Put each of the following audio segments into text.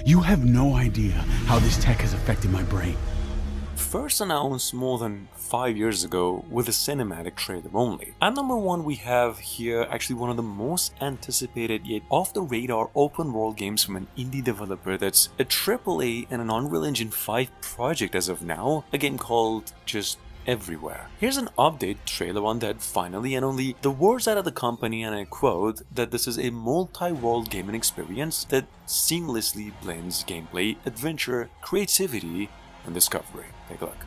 You have no idea how this tech has affected my brain. First announced more than 5 years ago with a cinematic trailer only. At number 1 we have here actually one of the most anticipated yet off the radar open world games from an indie developer that's a AAA and an Unreal Engine 5 project as of now, a game called just Everywhere. Here's an update trailer on that finally, and only the words out of the company, and I quote, that this is a multi-world gaming experience that seamlessly blends gameplay, adventure, creativity, and discovery. Take a look.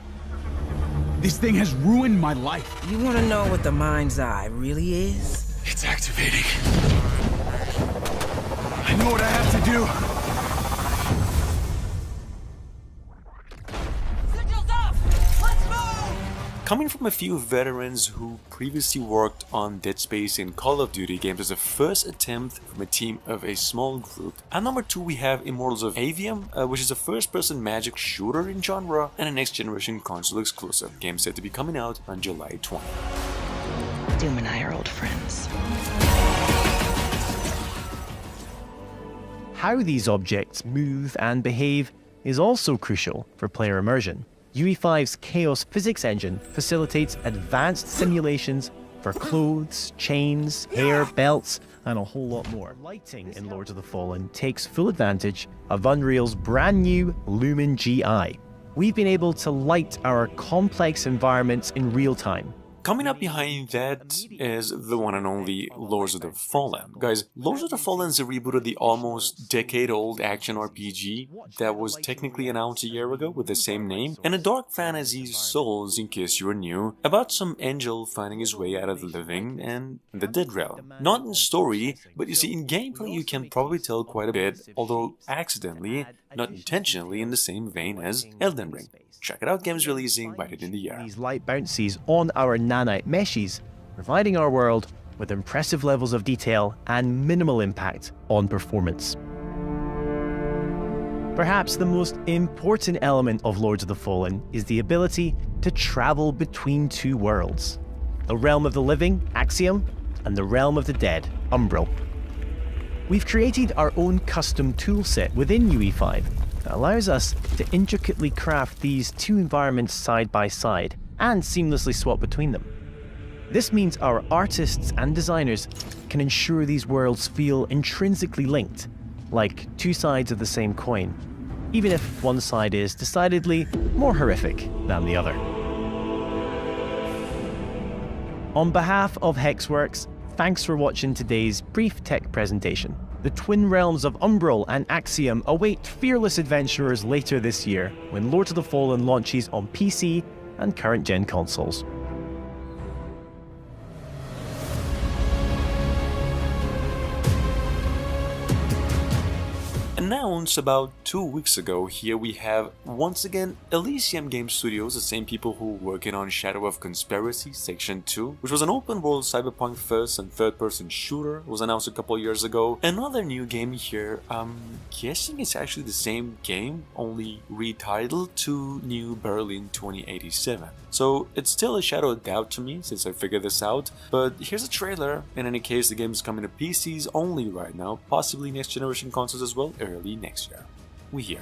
This thing has ruined my life. You want to know what the mind's eye really is? It's activating. I know what I have to do. Coming from a few veterans who previously worked on Dead Space and Call of Duty games as a first attempt from a team of a small group. At number 2 we have Immortals of Aveum, which is a first-person magic shooter in genre and a next-generation console exclusive. Game set to be coming out on July 20. Doom and I are old friends. How these objects move and behave is also crucial for player immersion. UE5's Chaos Physics engine facilitates advanced simulations for clothes, chains, hair, belts, and a whole lot more. Lighting in Lords of the Fallen takes full advantage of Unreal's brand new Lumen GI. We've been able to light our complex environments in real time. Coming up behind that is the one and only Lords of the Fallen. Guys, Lords of the Fallen is a reboot of the almost decade-old action RPG that was technically announced a year ago with the same name, and a dark fantasy Souls, in case you are new, about some angel finding his way out of the living and the dead realm. Not in story, but you see in gameplay you can probably tell quite a bit, although accidentally, not intentionally, in the same vein as Elden Ring. Check it out, games releasing by the end of the year. These light bounces on our nanite meshes, providing our world with impressive levels of detail and minimal impact on performance. Perhaps the most important element of Lords of the Fallen is the ability to travel between two worlds. The realm of the living, Axiom, and the realm of the dead, Umbral. We've created our own custom toolset within UE5 that allows us to intricately craft these two environments side by side and seamlessly swap between them. This means our artists and designers can ensure these worlds feel intrinsically linked, like two sides of the same coin, even if one side is decidedly more horrific than the other. On behalf of Hexworks, thanks for watching today's brief tech presentation. The twin realms of Umbral and Axiom await fearless adventurers later this year when Lords of the Fallen launches on PC and current-gen consoles. Announced about 2 weeks ago, here we have once again Elysium Game Studios, the same people who were working on Shadow of Conspiracy Section 2, which was an open world cyberpunk first and third person shooter. It was announced a couple years ago. Another new game here, I'm guessing it's actually the same game, only retitled to New Berlin 2087. So it's still a shadow of doubt to me since I figured this out, but here's a trailer. In any case, the game is coming to PCs only right now, possibly next generation consoles as well, early next year. We hear.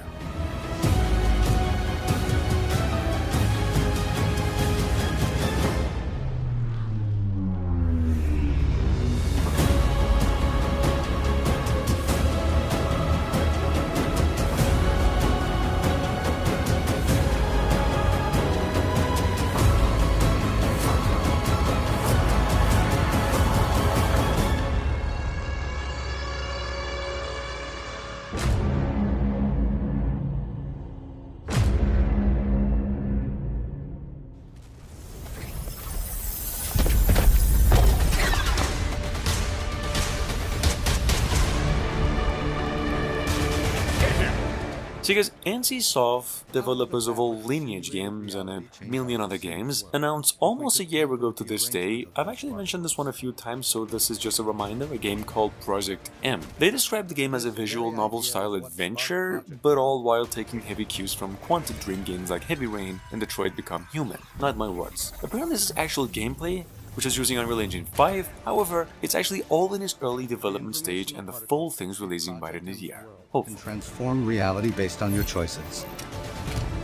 So guys, NCSoft, developers of all Lineage games and a million other games, announced almost a year ago to this day, I've actually mentioned this one a few times, so this is just a reminder, a game called Project M. They described the game as a visual novel-style adventure, but all while taking heavy cues from Quantic Dream games like Heavy Rain and Detroit Become Human. Not my words. Apparently this is actual gameplay which is using Unreal Engine 5. However, it's actually all in its early development stage and the full thing's releasing by the end of the year. Hopefully. Transform reality based on your choices.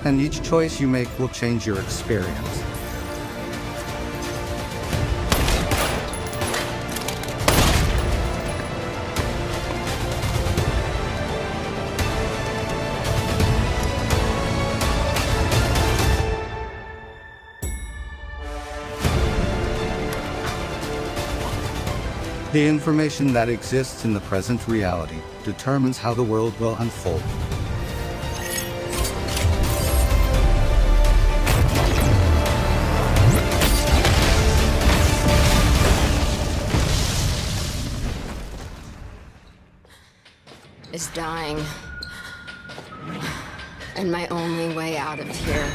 And each choice you make will change your experience. The information that exists in the present reality determines how the world will unfold. Is dying. And my only way out of here.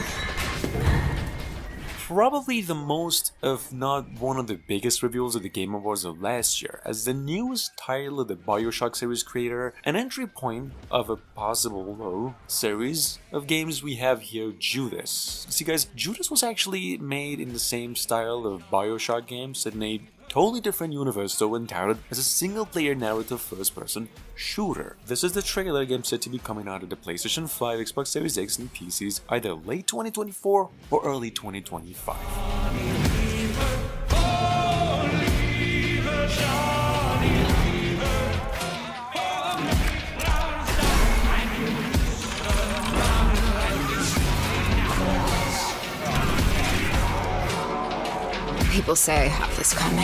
Probably the most, if not one of the biggest reveals of the Game Awards of last year, as the newest title of the BioShock series creator, an entry point of a possible series of games we have here, Judas. See guys, Judas was actually made in the same style of BioShock games, set in a totally different universe though, and touted as a single-player narrative first-person shooter. This is the trailer game set to be coming out of the PlayStation 5, Xbox Series X and PCs either late 2024 or early 2025. People say I have this coming.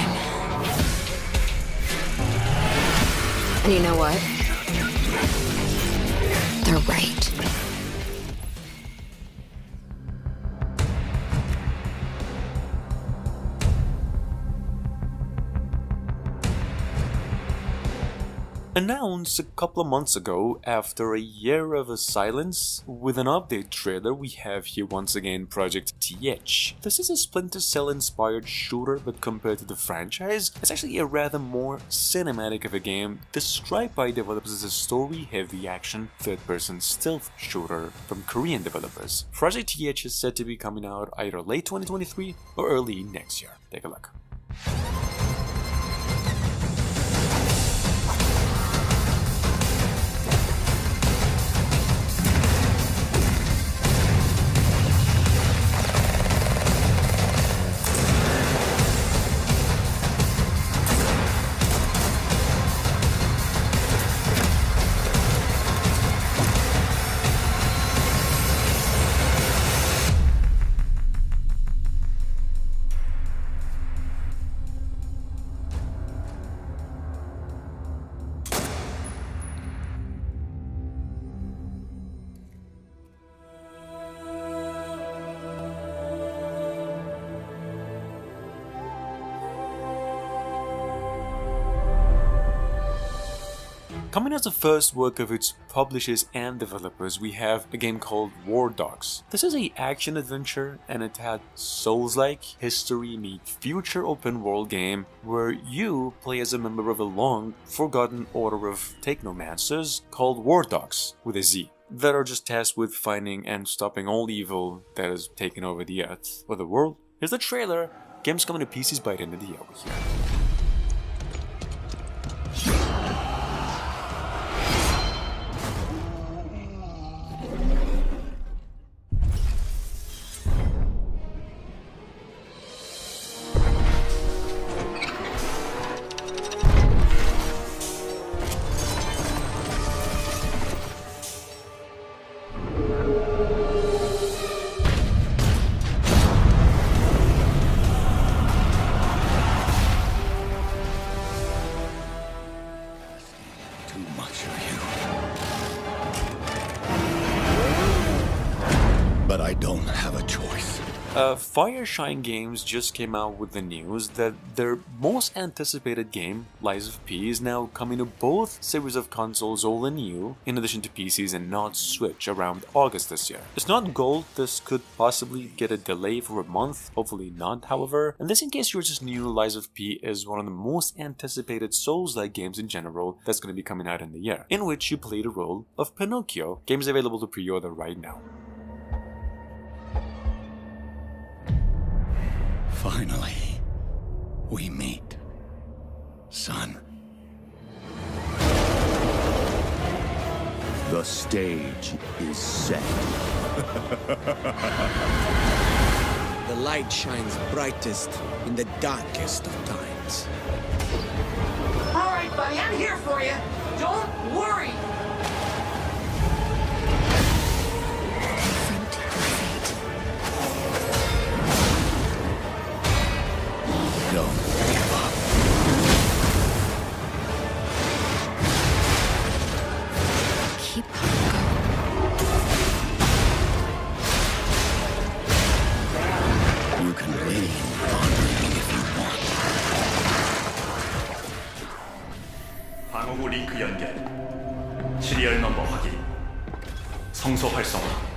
And you know what? They're right. Announced a couple of months ago, after a year of a silence, with an update trailer, we have here once again Project TH. This is a Splinter Cell inspired shooter, but compared to the franchise, it's actually a rather more cinematic of a game, described by developers as a story-heavy action, third-person stealth shooter from Korean developers. Project TH is set to be coming out either late 2023 or early next year. Take a look. Coming as the first work of its publishers and developers, we have a game called Wardogz. This is an action-adventure, and it had Souls-like, history-meet-future open-world game where you play as a member of a long-forgotten order of technomancers called Wardogz, with a Z, that are just tasked with finding and stopping all evil that has taken over the earth or the world. Here's the trailer. Game's coming to PCs by the end of the year over here. But I don't have a choice. Fireshine Games just came out with the news that their most anticipated game, Lies of P, is now coming to both series of consoles, old and new, in addition to PCs and not Switch, around August this year. It's not gold, this could possibly get a delay for a month, hopefully not however, and this in case you're just new, Lies of P is one of the most anticipated Souls-like games in general that's going to be coming out in the year, in which you play the role of Pinocchio. Game is available to pre-order right now. Finally. we meet, son. The stage is set. The light shines brightest in the darkest of times. All right, buddy, I'm here for you. Don't worry. Confront your fate. Don't give up. Keep on You can lean on me if you want. 방어구 링크 연결. 시리얼 넘버 확인. 성소 활성화.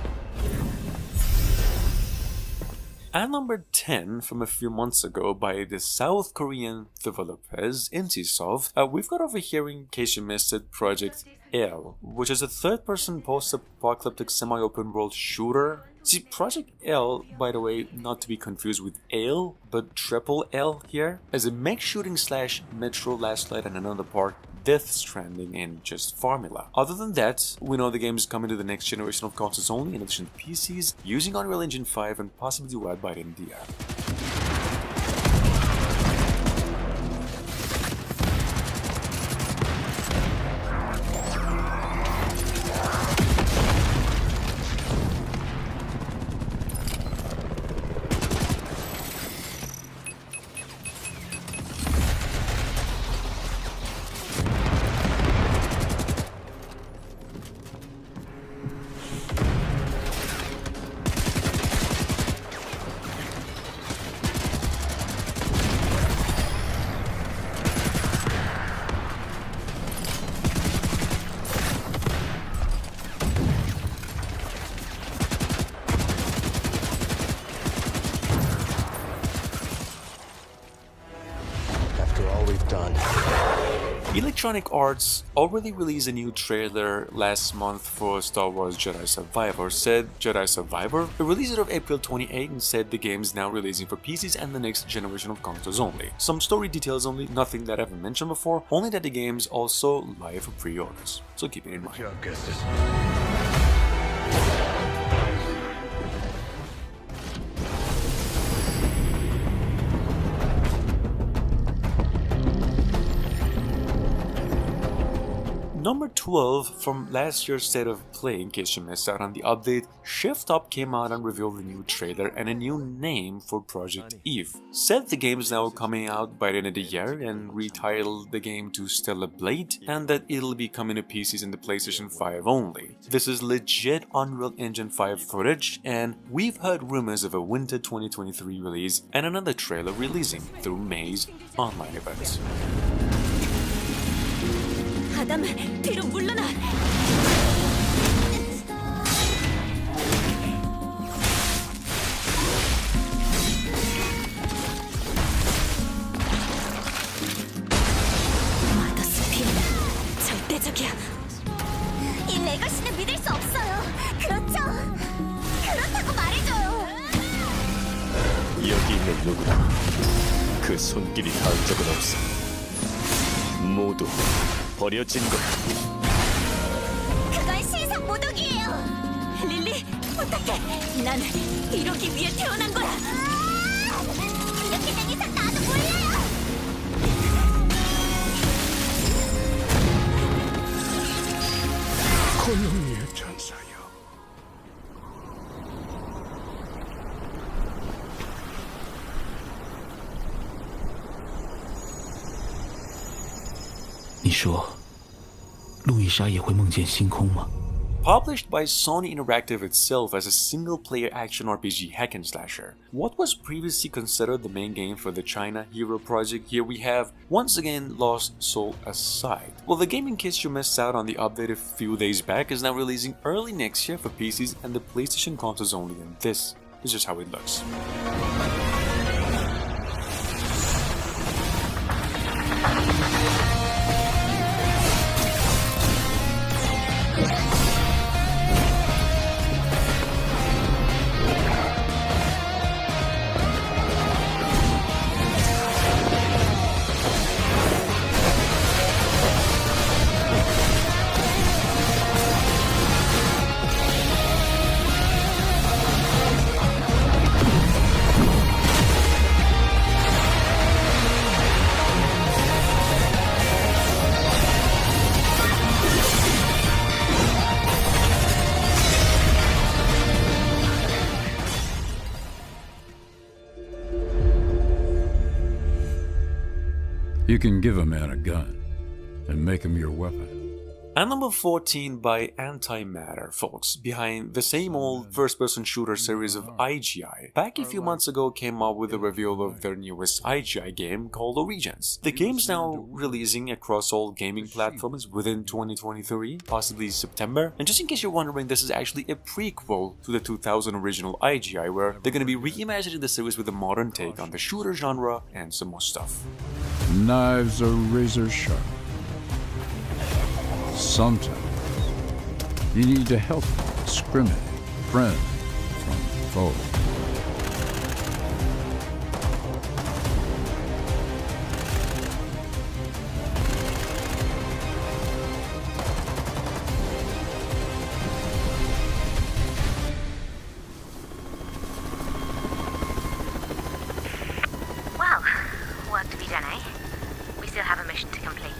At number 10, from a few months ago by the South Korean developers NCSoft, we've got over here, in case you missed it, Project L, which is a third-person post-apocalyptic semi-open world shooter. See, Project L, by the way, not to be confused with Ale, but triple L here, as a mech shooting / Metro Last Light and another part, Death Stranding and just formula. Other than that, we know the game is coming to the next generation of consoles only, in addition to PCs, using Unreal Engine 5 and possibly web by NVIDIA. Electronic Arts already released a new trailer last month for Star Wars Jedi Survivor. Said Jedi Survivor, it released it on April 28 and said the game is now releasing for PCs and the next generation of consoles only. Some story details only, nothing that I haven't mentioned before, only that the game is also live for pre-orders, so keep it in mind. Number 12 from last year's State of Play, in case you missed out on the update, Shift Up came out and revealed a new trailer and a new name for Project Eve. Said the game is now coming out by the end of the year and retitled the game to Stellar Blade, and that it'll be coming to PCs and the PlayStation 5 only. This is legit Unreal Engine 5 footage, and we've heard rumors of a winter 2023 release and another trailer releasing through May's online events. 아담, 뒤로 물러나! 마더스 피해는 절대적이야. 이 레거시는 믿을 수 없어요. 그렇죠? 그렇다고 말해줘요. 여기 있는 누구나 그 손길이 닿은 적은 없어. 모두 버려진 것. 그건 신상 모독이에요. 릴리, 부탁해. 난 이러기 위해 태어난 거야. 이렇게 된 이상 나도 몰라요. 고놈이의 천사여. Published by Sony Interactive itself as a single-player action RPG hack and slasher, what was previously considered the main game for the China Hero project, here we have, once again, Lost Soul aside. Well, the game, in case you missed out on the update a few days back, is now releasing early next year for PCs and the PlayStation consoles only, and this is just how it looks. You can give a man a gun and make him your weapon. And number 14 by Antimatter, folks, behind the same old first-person shooter series of IGI. Back a few months ago came out with a reveal of their newest IGI game called Origins. The game's now releasing across all gaming platforms within 2023, possibly September. And just in case you're wondering, this is actually a prequel to the 2000 original IGI, where they're going to be reimagining the series with a modern take on the shooter genre and some more stuff. Knives are razor sharp. Sometimes you need to help discriminate friend from foe. Well, work to be done, eh? We still have a mission to complete.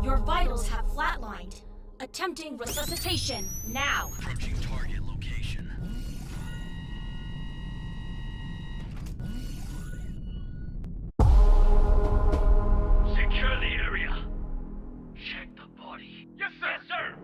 Your vitals have flatlined. Attempting resuscitation now. Approaching target location. Secure the area. Check the body. Yes, sir.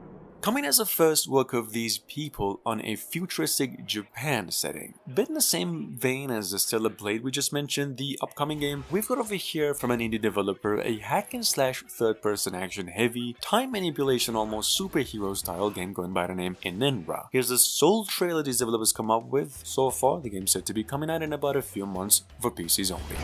Coming as a first work of these people on a futuristic Japan setting. Bit in the same vein as the Stellar Blade we just mentioned, the upcoming game, we've got over here from an indie developer a hack-and-slash third-person action-heavy, time manipulation almost superhero style game going by the name ENENRA. Here's the sole trailer these developers come up with. So far, the game's said to be coming out in about a few months for PCs only.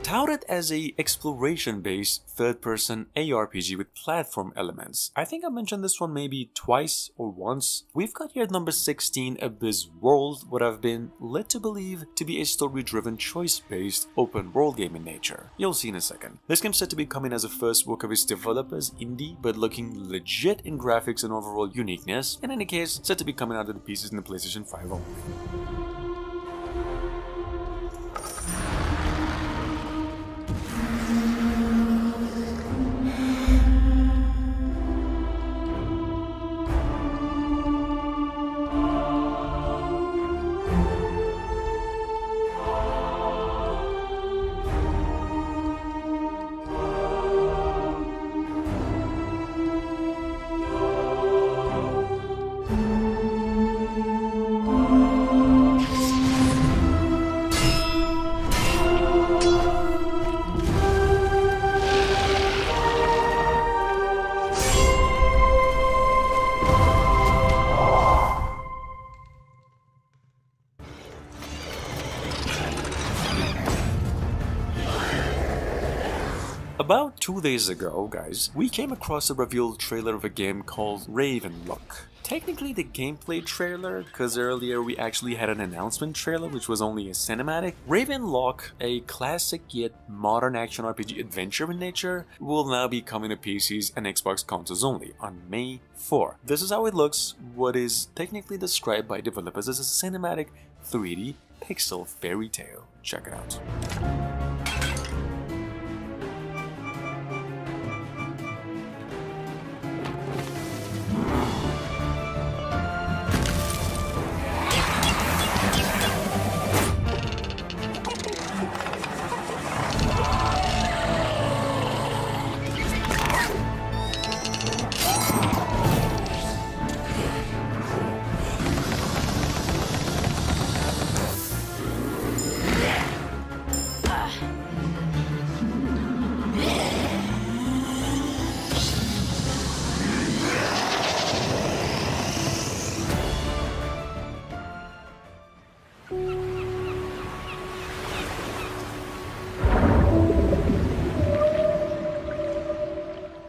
Touted as a exploration-based third-person ARPG with platform elements. I think I mentioned this one maybe twice or once. We've got here at number 16 Abyss World, what I've been led to believe to be a story-driven choice-based open world game in nature. You'll see in a second. This game's said to be coming as a first work of its developers, indie, but looking legit in graphics and overall uniqueness. In any case, said to be coming out of the pieces in the PlayStation 5 only. About 2 days ago, guys, we came across a revealed trailer of a game called Ravenlok. Technically the gameplay trailer, because earlier we actually had an announcement trailer which was only a cinematic. Ravenlok, a classic yet modern action RPG adventure in nature, will now be coming to PCs and Xbox consoles only on May 4. This is how it looks, what is technically described by developers as a cinematic 3D pixel fairy tale. Check it out.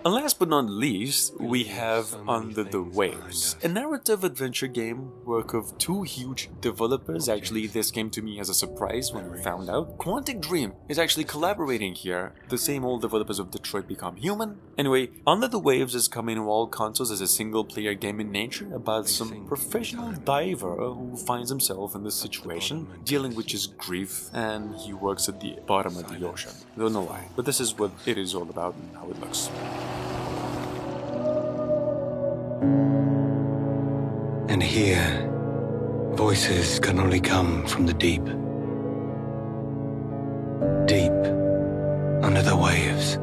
And last but not least, we have Under the Waves, a narrative adventure game work of two huge developers. Actually, this came to me as a surprise when I found out. Quantic Dream is actually collaborating here, the same old developers of Detroit Become Human. Anyway, Under the Waves is coming to all consoles as a single-player game in nature about some professional diver who finds himself in this situation, dealing with his grief, and he works at the bottom of the ocean. Don't know why, but this is what it is all about and how it looks. And here, voices can only come from the deep. Deep under the waves.